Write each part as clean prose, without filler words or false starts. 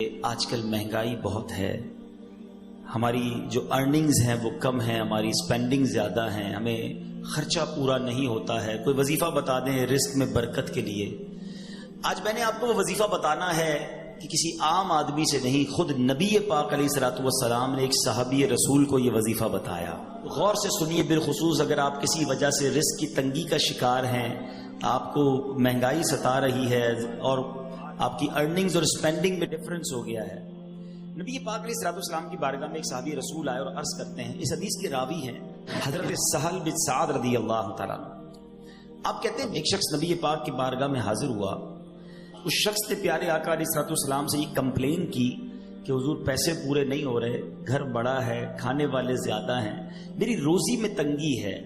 آج کل مہنگائی بہت ہے، ہماری جو ارننگز ہیں وہ کم ہیں، ہماری سپینڈنگ زیادہ ہیں، ہمیں خرچہ پورا نہیں ہوتا ہے۔ کوئی وظیفہ بتا دیں رزق میں برکت کے لیے۔ آج میں نے آپ کو وہ وظیفہ بتانا ہے کہ کسی عام آدمی سے نہیں، خود نبی پاک علیہ الصلوۃ والسلام نے ایک صحابی رسول کو یہ وظیفہ بتایا۔ غور سے سنیے، بالخصوص اگر آپ کسی وجہ سے رزق کی تنگی کا شکار ہیں، آپ کو مہنگائی ستا رہی ہے اور آپ کی ارننگز اور سپینڈنگ میں ڈفرنس ہو گیا ہے۔ نبی پاک علیہ الصلوۃ والسلام کی بارگاہ میں ایک صحابی رسول آئے اور عرض کرتے ہیں، اس حدیث کے راوی ہیں حضرت سہل بن سعد رضی اللہ تعالیٰ عنہ۔ آپ کہتے ہیں ایک شخص نبی پاک کی بارگاہ میں حاضر ہوا، اس شخص نے پیارے آقا علیہ الصلوۃ والسلام سے یہ کمپلین کی کہ حضور پیسے پورے نہیں ہو رہے، گھر بڑا ہے، کھانے والے زیادہ ہیں، میری روزی میں تنگی ہے۔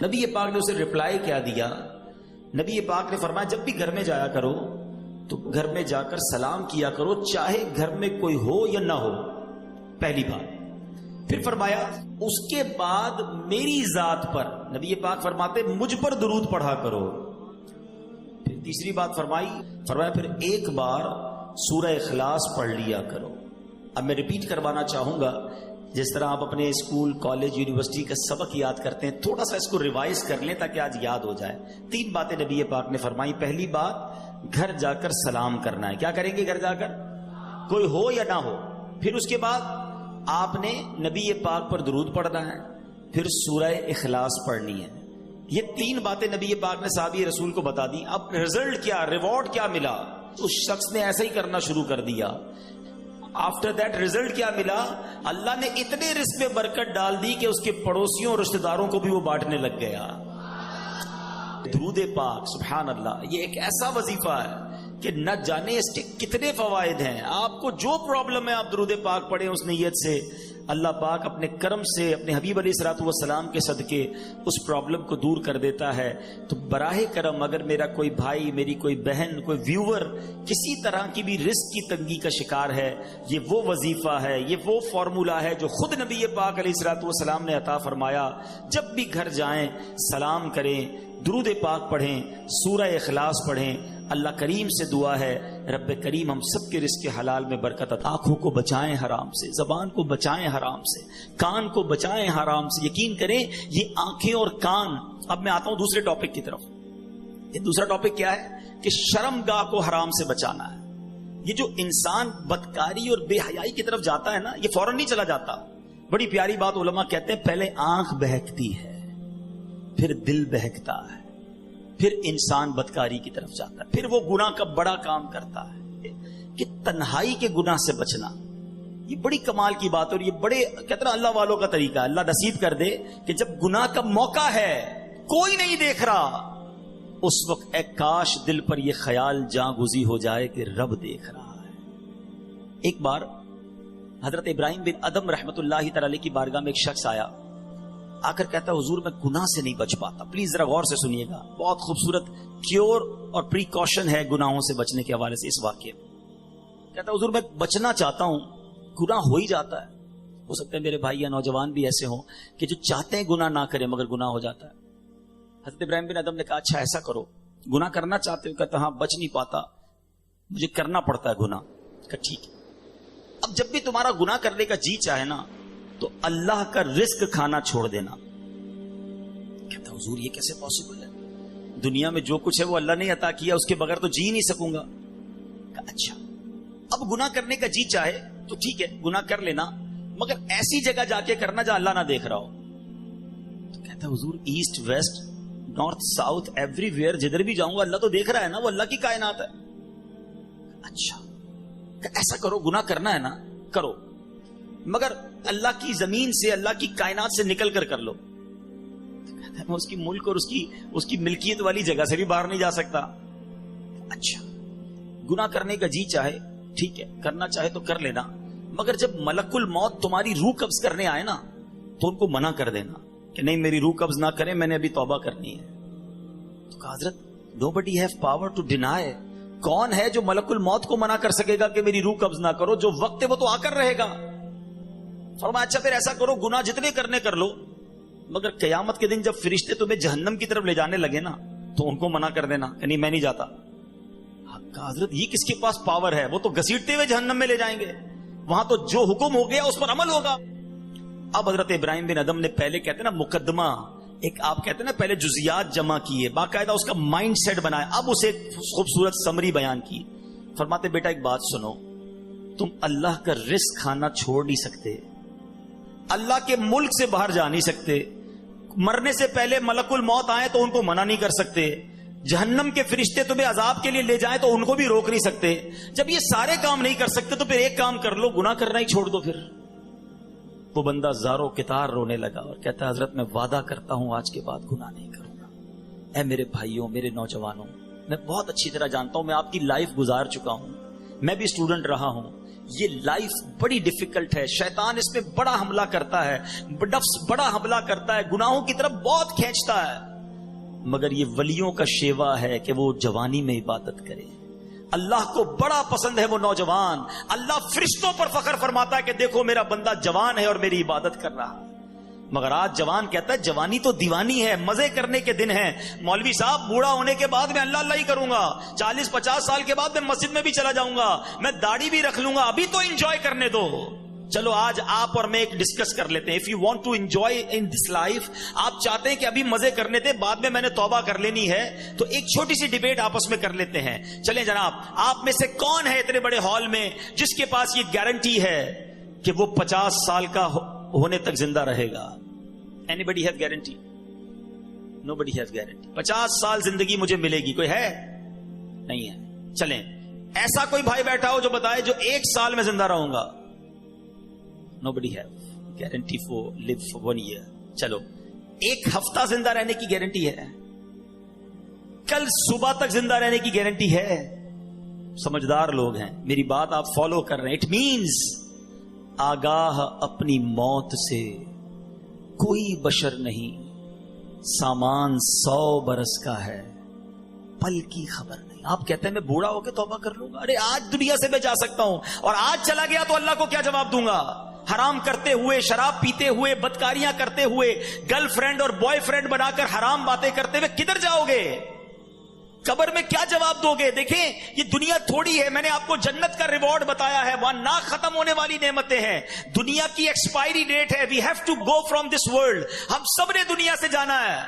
نبی پاک نے اسے رپلائی کیا دیا؟ نبی پاک نے فرمایا جب بھی گھر میں جایا کرو تو گھر میں جا کر سلام کیا کرو، چاہے گھر میں کوئی ہو یا نہ ہو، پہلی بات۔ پھر فرمایا اس کے بعد میری ذات پر، نبی پاک فرماتے مجھ پر درود پڑھا کرو۔ پھر تیسری بات فرمایا پھر ایک بار سورہ اخلاص پڑھ لیا کرو۔ اب میں ریپیٹ کروانا چاہوں گا، جس طرح آپ اپنے اسکول، کالج، یونیورسٹی کا سبق یاد کرتے ہیں، تھوڑا سا اس کو ریوائز کر لیں تاکہ آج یاد ہو جائے۔ تین باتیں نبی پاک نے فرمائی۔ پہلی بات، گھر جا کر سلام کرنا ہے۔ کیا کریں گے گھر جا کر؟ کوئی ہو یا نہ ہو۔ پھر اس کے بعد آپ نے نبی پاک پر درود پڑھنا ہے، پھر سورہ اخلاص پڑھنی ہے۔ یہ تین باتیں نبی پاک نے صحابی رسول کو بتا دی۔ اب رزلٹ کیا، ریوارڈ کیا ملا؟ اس شخص نے ایسا ہی کرنا شروع کر دیا۔ آفٹر دیٹ رزلٹ کیا ملا؟ اللہ نے اتنے رزق میں برکت ڈال دی کہ اس کے پڑوسیوں اور رشتہ داروں کو بھی وہ بانٹنے لگ گیا۔ درود پاک، سبحان اللہ، یہ ایک ایسا وظیفہ ہے کہ نہ جانے اس کے کتنے فوائد ہیں۔ آپ کو جو پرابلم ہے آپ درود پاک پڑھیں اس نیت سے، اللہ پاک اپنے کرم سے، اپنے حبیب علیہ الصلوۃ والسلام کے صدقے اس پرابلم کو دور کر دیتا ہے۔ تو براہ کرم اگر میرا کوئی بھائی، میری کوئی بہن، کوئی ویور کسی طرح کی بھی رزق کی تنگی کا شکار ہے، یہ وہ وظیفہ ہے، یہ وہ فارمولہ ہے جو خود نبی پاک علیہ الصلوۃ والسلام نے عطا فرمایا۔ جب بھی گھر جائیں سلام کریں، درود پاک پڑھیں، سورہ اخلاص پڑھیں۔ اللہ کریم سے دعا ہے رب کریم ہم سب کے رزق حلال میں برکت عطا۔ آنکھوں کو بچائیں حرام سے، زبان کو بچائیں حرام سے، کان کو بچائیں حرام سے۔ یقین کریں یہ آنکھیں اور کان۔ اب میں آتا ہوں دوسرے ٹاپک کی طرف۔ یہ دوسرا ٹاپک کیا ہے کہ شرمگاہ کو حرام سے بچانا ہے۔ یہ جو انسان بدکاری اور بے حیائی کی طرف جاتا ہے نا، یہ فوراً نہیں چلا جاتا۔ بڑی پیاری بات علماء کہتے ہیں، پہلے آنکھ بہکتی ہے، پھر دل بہکتا ہے، پھر انسان بدکاری کی طرف جاتا ہے، پھر وہ گناہ کا بڑا کام کرتا ہے۔ کہ تنہائی کے گناہ سے بچنا یہ بڑی کمال کی بات ہے، اور یہ بڑے کہتے ہیں اللہ والوں کا طریقہ ہے۔ اللہ نصیب کر دے کہ جب گناہ کا موقع ہے، کوئی نہیں دیکھ رہا، اس وقت اے کاش دل پر یہ خیال جاں گزی ہو جائے کہ رب دیکھ رہا ہے۔ ایک بار حضرت ابراہیم بن ادم رحمت اللہ تعالی کی بارگاہ میں ایک شخص آیا، آ کر کہتا حضور میں گناہ سے نہیں بچ پاتا۔ پلیز ذرا غور سے سنیے گا، بہت خوبصورت کیور اور پریکاشن ہے گناہوں سے بچنے کے حوالے سے اس واقعے میں۔ کہتا حضور میں بچنا چاہتا ہوں، گناہ ہو ہی جاتا ہے۔ ہو سکتا ہے میرے بھائی یا نوجوان بھی ایسے ہوں کہ جو چاہتے ہیں گناہ نہ کریں مگر گناہ ہو جاتا ہے۔ حضرت ابراہیم بن ادم نے کہا اچھا ایسا کرو، گناہ کرنا چاہتے ہو؟ کہتا ہاں بچ نہیں پاتا، مجھے کرنا پڑتا ہے گناہ۔ کہا ٹھیک ہے، اب جب بھی تمہارا گناہ کرنے کا جی چاہے نا تو اللہ کا رزق کھانا چھوڑ دینا۔ کہتا حضور یہ کیسے پاسبل ہے؟ دنیا میں جو کچھ ہے وہ اللہ نے عطا کیا، اس کے بغیر تو جی نہیں سکوں گا۔ کہا اچھا اب گناہ کرنے کا جی چاہے تو ٹھیک ہے گناہ کر لینا، مگر ایسی جگہ جا کے کرنا جہاں اللہ نہ دیکھ رہا ہو۔ تو کہتا حضور east west north south every where جدھر بھی جاؤں گا اللہ تو دیکھ رہا ہے نا، وہ اللہ کی کائنات ہے۔ اچھا ایسا کرو، گناہ کرنا ہے نا کرو، مگر اللہ کی زمین سے، اللہ کی کائنات سے نکل کر لو۔ میں اس کی ملک اور اس کی ملکیت والی جگہ سے بھی باہر نہیں جا سکتا۔ اچھا گناہ کرنے کا جی چاہے ٹھیک ہے، کرنا چاہے تو کر لینا، مگر جب ملک الموت تمہاری روح قبض کرنے آئے نا تو ان کو منع کر دینا کہ نہیں میری روح قبض نہ کریں، میں نے ابھی توبہ کرنی ہے۔ تو کہا حضرت nobody have power to deny، کون ہے جو ملک الموت کو منع کر سکے گا کہ میری روح قبض نہ کرو؟ جو وقت ہے وہ تو آ کر رہے گا۔ فرمایا اچھا پھر ایسا کرو گناہ جتنے کرنے کر لو، مگر قیامت کے دن جب فرشتے تمہیں جہنم کی طرف لے جانے لگے نا تو ان کو منع کر دینا کہ نہیں میں نہیں جاتا۔ کہا حضرت یہ کس کے پاس پاور ہے؟ وہ تو گھسیٹتے ہوئے جہنم میں لے جائیں گے، وہاں تو جو حکم ہو گیا اس پر عمل ہوگا۔ اب حضرت ابراہیم بن ادم نے پہلے کہتے ہیں نا مقدمہ، ایک آپ کہتے ہیں نا پہلے جزیات جمع کیے، باقاعدہ اس کا مائنڈ سیٹ بنایا، اب اسے ایک خوبصورت سمری بیان کی۔ فرماتے بیٹا ایک بات سنو، تم اللہ کا رزق کھانا چھوڑ نہیں سکتے، اللہ کے ملک سے باہر جا نہیں سکتے، مرنے سے پہلے ملک الموت آئے تو ان کو منع نہیں کر سکتے، جہنم کے فرشتے تمہیں عذاب کے لیے لے جائیں تو ان کو بھی روک نہیں سکتے۔ جب یہ سارے کام نہیں کر سکتے تو پھر ایک کام کر لو، گناہ کرنا ہی چھوڑ دو۔ پھر وہ بندہ زاروں کتار رونے لگا اور کہتا ہے حضرت میں وعدہ کرتا ہوں آج کے بعد گناہ نہیں کروں گا۔ اے میرے بھائیوں، میرے نوجوانوں، میں بہت اچھی طرح جانتا ہوں، میں آپ کی لائف گزار چکا ہوں، میں بھی اسٹوڈنٹ رہا ہوں، یہ لائف بڑی ڈیفیکلٹ ہے، شیطان اس میں بڑا حملہ کرتا ہے، نفس بڑا حملہ کرتا ہے، گناہوں کی طرف بہت کھینچتا ہے، مگر یہ ولیوں کا شیوا ہے کہ وہ جوانی میں عبادت کرے۔ اللہ کو بڑا پسند ہے وہ نوجوان، اللہ فرشتوں پر فخر فرماتا ہے کہ دیکھو میرا بندہ جوان ہے اور میری عبادت کر رہا ہے۔ مگر آج جوان کہتا ہے جوانی تو دیوانی ہے، مزے کرنے کے دن ہیں، مولوی صاحب بوڑھا ہونے کے بعد میں اللہ اللہ ہی کروں گا، 40-50 سال کے بعد میں مسجد میں بھی چلا جاؤں گا، میں داڑھی بھی رکھ لوں گا، ابھی تو انجوائے کرنے دو۔ چلو آج آپ اور میں ایک ڈسکس کر لیتے ہیں، if you want to enjoy in this life, آپ چاہتے ہیں کہ ابھی مزے کرنے تھے بعد میں نے توبہ کر لینی ہے، تو ایک چھوٹی سی ڈیبیٹ آپس میں کر لیتے ہیں۔ چلیں جناب، آپ میں سے کون ہے اتنے بڑے ہال میں جس کے پاس یہ گارنٹی ہے کہ وہ 50 سال کا ہونے تک زندہ رہے گا؟ Anybody has guarantee? Nobody has guarantee. 50 سال زندگی مجھے ملے گی، کوئی ہے؟ نہیں ہے۔ چلیں ایسا کوئی بھائی بیٹھا ہو جو بتائے جو 1 سال میں زندہ رہوں گا؟ Nobody have guarantee for live for 1 year. چلو 1 ہفتہ زندہ رہنے کی گارنٹی ہے، کل صبح تک زندہ رہنے کی گارنٹی ہے۔ سمجھدار لوگ ہیں، میری بات آپ فالو کر رہے ہیں۔ اٹ مینز آگاہ اپنی موت سے کوئی بشر نہیں، سامان 100 برس کا ہے، پل کی خبر نہیں۔ آپ کہتے ہیں میں بوڑھا ہو کے توبہ کر لوں گا، ارے آج دنیا سے میں جا سکتا ہوں، اور آج چلا گیا تو اللہ کو کیا جواب دوں گا؟ حرام کرتے ہوئے، شراب پیتے ہوئے، بدکاریاں کرتے ہوئے، گرل فرینڈ اور بوائے فرینڈ بنا کر حرام باتیں کرتے ہوئے کدھر جاؤ گے؟ قبر میں کیا جواب دو گے؟ دیکھیں یہ دنیا تھوڑی ہے، میں نے آپ کو جنت کا ریوارڈ بتایا ہے، وہاں نہ ختم ہونے والی نعمتیں ہیں، دنیا کی ایکسپائری ڈیٹ ہے، we have to go from this world, ہم سب نے دنیا سے جانا ہے،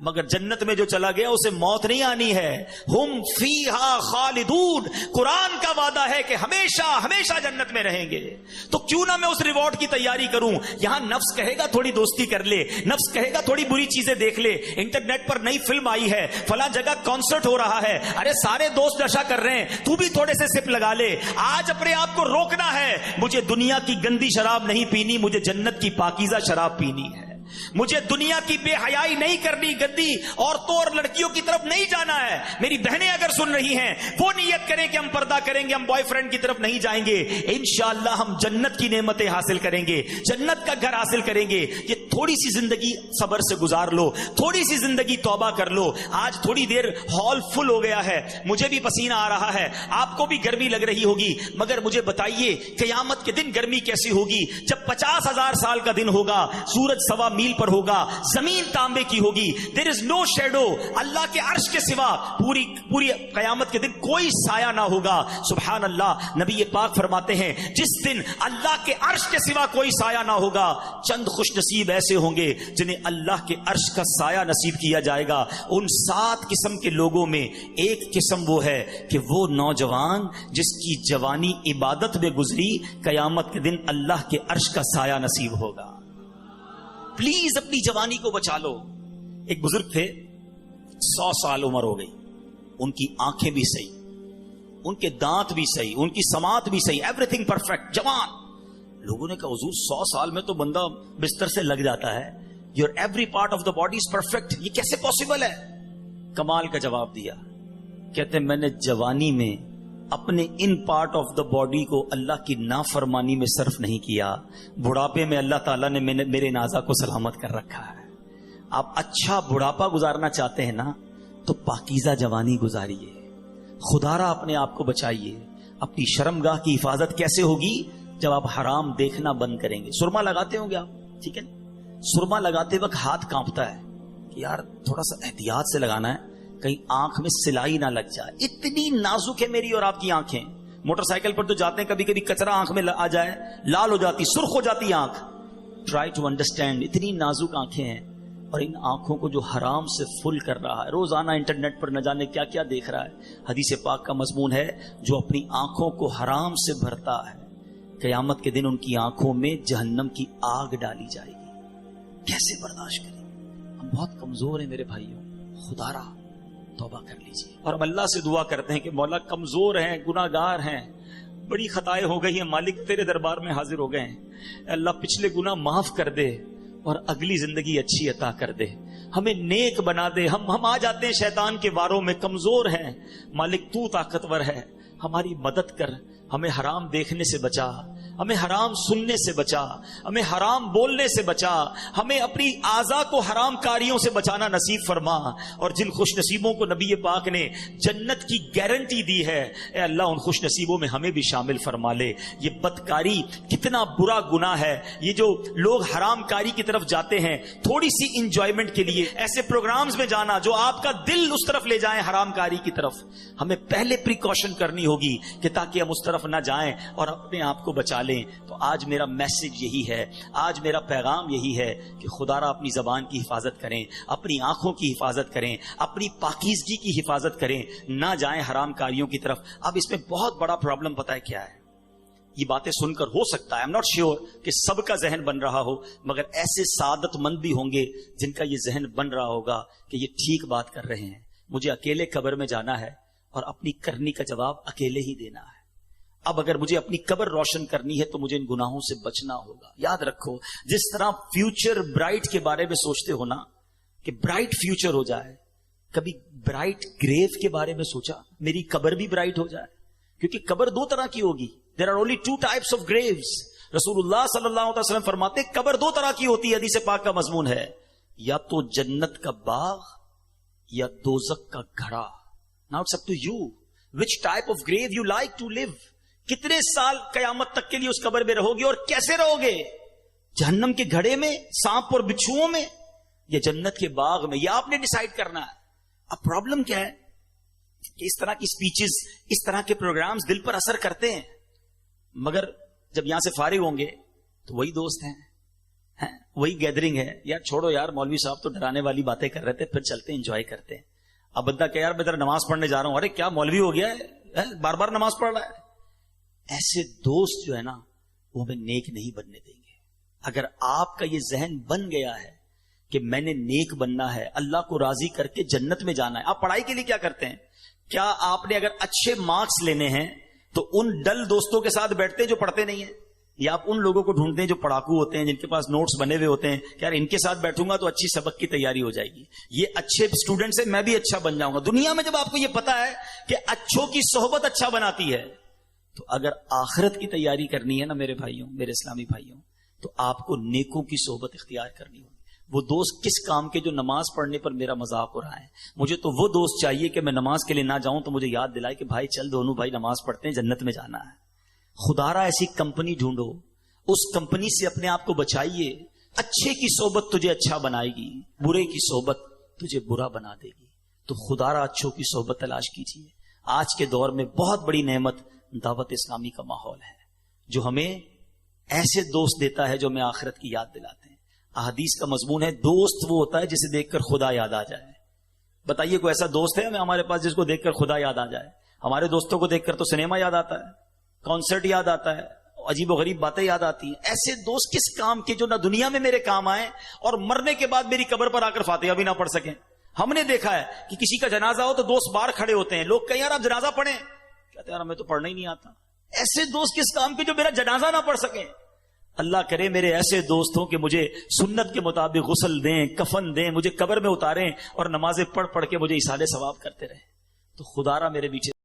مگر جنت میں جو چلا گیا اسے موت نہیں آنی ہے۔ ہم فیہا خالدون، قرآن کا وعدہ ہے کہ ہمیشہ ہمیشہ جنت میں رہیں گے، تو کیوں نہ میں اس ریوارڈ کی تیاری کروں؟ یہاں نفس کہے گا تھوڑی دوستی کر لے، نفس کہے گا تھوڑی بری چیزیں دیکھ لے، انٹرنیٹ پر نئی فلم آئی ہے، فلاں جگہ کانسرٹ ہو رہا ہے، ارے سارے دوست نشا کر رہے ہیں، تو بھی تھوڑے سے سپ لگا لے۔ آج اپنے آپ کو روکنا ہے، مجھے دنیا کی گندی شراب نہیں پینی، مجھے جنت کی پاکیزہ شراب پینی ہے، مجھے دنیا کی بے حیائی نہیں کرنی، گندی عورتوں اور لڑکیوں کی طرف نہیں جانا ہے۔ میری بہنیں اگر سن رہی ہیں وہ نیت کریں کہ ہم پردہ کریں گے، ہم بوائے فرینڈ کی طرف نہیں جائیں گے، انشاءاللہ ہم جنت کی نعمتیں حاصل کریں گے، جنت کا گھر حاصل کریں گے۔ یہ تھوڑی سی زندگی صبر سے گزار لو، تھوڑی سی زندگی توبہ کر لو۔ آج تھوڑی دیر ہال فل ہو گیا ہے، مجھے بھی پسینہ آ رہا ہے، آپ کو بھی گرمی لگ رہی ہوگی، مگر مجھے بتائیے قیامت کے دن گرمی کیسی ہوگی؟ جب 50,000 سال کا دن ہوگا، سورج 1.25 میل پر ہوگا، زمین تانبے کی ہوگی، دیر از نو شیڈو، اللہ کے عرش کے سوا پوری قیامت کے دن کوئی سایہ نہ ہوگا۔ سبحان اللہ، نبی پاک فرماتے ہیں جس دن اللہ کے عرش کے سوا کوئی سایہ نہ ہوگا، چند خوش نصیب ایسے ہوں گے جنہیں اللہ کے عرش کا سایہ نصیب کیا جائے گا۔ ان 7 قسم کے لوگوں میں ایک قسم وہ ہے کہ وہ نوجوان جس کی جوانی عبادت میں گزری، قیامت کے دن اللہ کے عرش کا سایہ نصیب ہوگا۔ پلیز اپنی جوانی کو بچا لو۔ ایک بزرگ تھے، 100 سال عمر ہو گئی، ان کی آنکھیں بھی صحیح، ان کے دانت بھی صحیح، ان کی سماعت بھی صحیح، ایوری تھنگ پرفیکٹ، جوان۔ لوگوں نے کہا حضور 100 سال میں تو بندہ بستر سے لگ جاتا ہے، your every part of the body is perfect, یہ کیسے پاسبل ہے؟ کمال کا جواب دیا، کہتے میں نے جوانی میں اپنے in part of the body کو اللہ کی نافرمانی میں صرف نہیں کیا، بڑھاپے میں اللہ تعالیٰ نے میرے نازا کو سلامت کر رکھا ہے۔ آپ اچھا بڑھاپا گزارنا چاہتے ہیں نا تو پاکیزہ جوانی گزاریے، خدا را اپنے آپ کو بچائیے۔ اپنی شرمگاہ کی حفاظت کیسے ہوگی؟ جب آپ حرام دیکھنا بند کریں گے۔ سرما لگاتے ہوں گے آپ، ٹھیک ہے، سرما لگاتے وقت ہاتھ کانپتا ہے کہ یار تھوڑا سا احتیاط سے لگانا ہے، کہیں آنکھ میں سلائی نہ لگ جائے. اتنی نازک ہے میری اور آپ کی آنکھیں. موٹر سائیکل پر تو جاتے ہیں, کبھی کبھی کچرا آنکھ میں آ جائے, لال ہو جاتی, سرخ ہو جاتی آنکھ. ٹرائی ٹو انڈرسٹینڈ, اتنی نازک آنکھیں ہیں, اور ان آنکھوں کو جو حرام سے فل کر رہا ہے, روزانہ انٹرنیٹ پر نہ جانے کیا کیا دیکھ رہا ہے. حدیث پاک کا مضمون ہے, جو اپنی آنکھوں کو حرام سے بھرتا ہے, قیامت کے دن ان کی آنکھوں میں جہنم کی آگ ڈالی جائے گی. کیسے برداشت کریں؟ ہم بہت کمزور ہیں میرے بھائیوں. خدا را توبہ کر لیجیے. اور ہم اللہ سے دعا کرتے ہیں کہ مولا کمزور ہیں, گناہ گار ہیں, بڑی خطائیں ہو گئی ہیں, مالک تیرے دربار میں حاضر ہو گئے ہیں. اللہ پچھلے گناہ معاف کر دے اور اگلی زندگی اچھی عطا کر دے, ہمیں نیک بنا دے. ہم آ جاتے ہیں شیطان کے واروں میں, کمزور ہیں. مالک تو طاقتور ہے, ہماری مدد کر, ہمیں حرام دیکھنے سے بچا, ہمیں حرام سننے سے بچا, ہمیں حرام بولنے سے بچا, ہمیں اپنی اعضاء کو حرام کاریوں سے بچانا نصیب فرما. اور جن خوش نصیبوں کو نبی پاک نے جنت کی گارنٹی دی ہے, اے اللہ ان خوش نصیبوں میں ہمیں بھی شامل فرما لے. یہ بدکاری کتنا برا گناہ ہے. یہ جو لوگ حرام کاری کی طرف جاتے ہیں تھوڑی سی انجوائمنٹ کے لیے, ایسے پروگرامز میں جانا جو آپ کا دل اس طرف لے جائیں حرام کاری کی طرف, ہمیں پہلے پریکاشن کرنی ہوگی کہ تاکہ ہم اس طرف نہ جائیں اور اپنے آپ کو بچا لیں. تو آج میرا میسج یہی ہے, آج میرا پیغام یہی ہے کہ خدا را اپنی زبان کی حفاظت کریں, اپنی آنکھوں کی حفاظت کریں, اپنی پاکیزگی کی حفاظت کریں, نہ جائیں حرام کاریوں کی طرف. اب اس میں بہت بڑا پرابلم پتہ ہے کیا ہے؟ یہ باتیں سن کر ہو سکتا ہے, I'm not sure کہ سب کا ذہن بن رہا ہو, مگر ایسے سعادت مند بھی ہوں گے جن کا یہ ذہن بن رہا ہوگا کہ یہ ٹھیک بات کر رہے ہیں, مجھے اکیلے قبر میں جانا ہے اور اپنی کرنی کا جواب اکیلے ہی دینا ہے. اب اگر مجھے اپنی قبر روشن کرنی ہے تو مجھے ان گناہوں سے بچنا ہوگا. یاد رکھو, جس طرح فیوچر برائٹ کے بارے میں سوچتے ہو نا کہ برائٹ فیوچر ہو جائے, کبھی برائٹ گریو کے بارے میں سوچا میری قبر بھی برائٹ ہو جائے؟ کیونکہ قبر دو طرح کی ہوگی. There are only two types of graves. رسول اللہ صلی اللہ علیہ وسلم فرماتے قبر دو طرح کی ہوتی ہے. حدیث پاک کا مضمون ہے, یا تو جنت کا باغ یا دوزخ کا گھڑا. Now it's up to you which type of grave you like to live. کتنے سال قیامت تک کے لیے اس قبر میں رہو گے اور کیسے رہو گے؟ جہنم کے گھڑے میں, سانپ اور بچھوؤں میں, یا جنت کے باغ میں؟ یہ آپ نے ڈیسائیڈ کرنا ہے. اب پرابلم کیا ہے کہ اس طرح کی سپیچز, اس طرح کے پروگرامز دل پر اثر کرتے ہیں, مگر جب یہاں سے فارغ ہوں گے تو وہی دوست ہیں, وہی گیدرنگ ہے. یار چھوڑو یار, مولوی صاحب تو ڈرانے والی باتیں کر رہے تھے, پھر چلتے ہیں انجوائے کرتے ہیں. اب بندہ کہ یار میں ذرا نماز پڑھنے جا رہا ہوں, ارے کیا مولوی ہو گیا ہے, بار بار نماز پڑھ رہا ہے. ایسے دوست جو ہے نا وہ ہمیں نیک نہیں بننے دیں گے. اگر آپ کا یہ ذہن بن گیا ہے کہ میں نے نیک بننا ہے, اللہ کو راضی کر کے جنت میں جانا ہے. آپ پڑھائی کے لیے کیا کرتے ہیں؟ کیا آپ نے اگر اچھے مارکس لینے ہیں تو ان ڈل دوستوں کے ساتھ بیٹھتے ہیں جو پڑھتے نہیں ہیں, یا آپ ان لوگوں کو ڈھونڈتے ہیں جو پڑھاکو ہوتے ہیں, جن کے پاس نوٹس بنے ہوئے ہوتے ہیں کہ یار ان کے ساتھ بیٹھوں گا تو اچھی سبق کی تیاری ہو جائے گی, یہ اچھے اسٹوڈنٹ سے میں بھی اچھا بن جاؤں گا. دنیا میں جب آپ کو یہ پتا ہے کہ اچھوں کی صحبت اچھا بناتی ہے, تو اگر آخرت کی تیاری کرنی ہے نا میرے بھائیوں, میرے اسلامی بھائیوں, تو آپ کو نیکوں کی صحبت اختیار کرنی ہوگی. وہ دوست کس کام کے جو نماز پڑھنے پر میرا مذاق ہو رہا ہے؟ مجھے تو وہ دوست چاہیے کہ میں نماز کے لیے نہ جاؤں تو مجھے یاد دلائے کہ بھائی چل دونوں بھائی نماز پڑھتے ہیں, جنت میں جانا ہے. خدا را ایسی کمپنی ڈھونڈو, اس کمپنی سے اپنے آپ کو بچائیے. اچھے کی صحبت تجھے اچھا بنائے گی, برے کی صحبت تجھے برا بنا دے گی. تو خدا را اچھوں کی صحبت تلاش کیجیے. آج کے دور میں بہت بڑی نعمت دعوت اسلامی کا ماحول ہے, جو ہمیں ایسے دوست دیتا ہے جو ہمیں آخرت کی یاد دلاتے ہیں. احادیث کا مضمون ہے, دوست وہ ہوتا ہے جسے دیکھ کر خدا یاد آ جائے. بتائیے کوئی ایسا دوست ہے ہمارے پاس جس کو دیکھ کر خدا یاد آ جائے؟ ہمارے دوستوں کو دیکھ کر تو سنیما یاد آتا ہے, کانسرٹ یاد آتا ہے, عجیب و غریب باتیں یاد آتی ہیں. ایسے دوست کس کام کے جو نہ دنیا میں میرے کام آئے اور مرنے کے بعد میری قبر پر آ کر فاتحہ بھی نہ پڑھ سکیں. ہم نے دیکھا ہے کہ کسی کا جنازہ ہو تو دوست باہر کھڑے ہوتے ہیں, لوگ کہیں یار آپ جنازہ پڑھیں, کہتے یار ہمیں تو پڑھنا ہی نہیں آتا. ایسے دوست کس کام کے جو میرا جنازہ نہ پڑھ سکیں؟ اللہ کرے میرے ایسے دوست ہوں کہ مجھے سنت کے مطابق غسل دیں, کفن دیں, مجھے قبر میں اتاریں اور نمازیں پڑھ پڑھ کے مجھے ایصال ثواب کرتے رہیں. تو خدا را میرے پیچھے